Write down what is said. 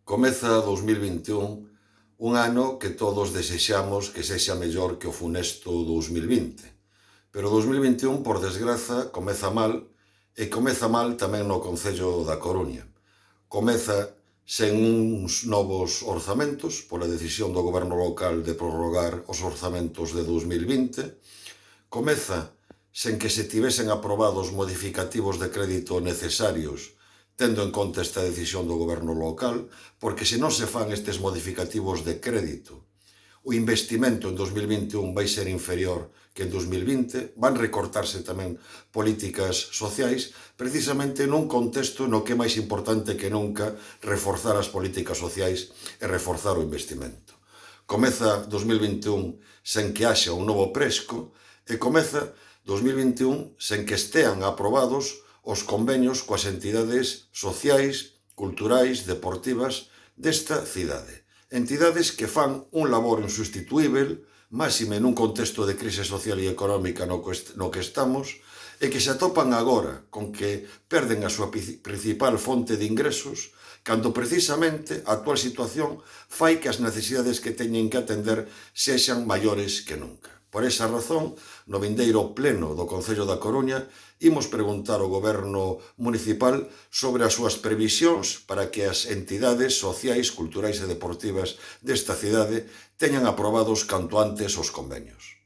Comeza 2021, un ano que todos desexamos que sexa mellor que o funesto 2020. Pero 2021, por desgraza, comeza mal, e comeza mal tamén no Concello da Coruña. Comeza sen uns novos orzamentos, pola decisión do goberno local de prorrogar os orzamentos de 2020. Comeza sen que se tivesen aprobados modificativos de crédito necesarios, tendo en conta esta decisión do goberno local, porque se non se fan estes modificativos de crédito, o investimento en 2021 vai ser inferior que en 2020, van recortarse tamén políticas sociais, precisamente nun contexto no que é máis importante que nunca reforzar as políticas sociais e reforzar o investimento. Comeza 2021 sen que haxa un novo presco e comeza 2021 sen que estean aprobados os convenios coas entidades sociais, culturais, deportivas desta cidade. Entidades que fan un labor insustituíbel, máxime nun contexto de crise social e económica no que estamos, e que se atopan agora con que perden a súa principal fonte de ingresos, cando precisamente a actual situación fai que as necesidades que teñen que atender sexan maiores que nunca. Por esa razón, no vindeiro pleno do Concello da Coruña, imos preguntar ao goberno municipal sobre as súas previsións para que as entidades sociais, culturais e deportivas desta cidade teñan aprobados canto antes os convenios.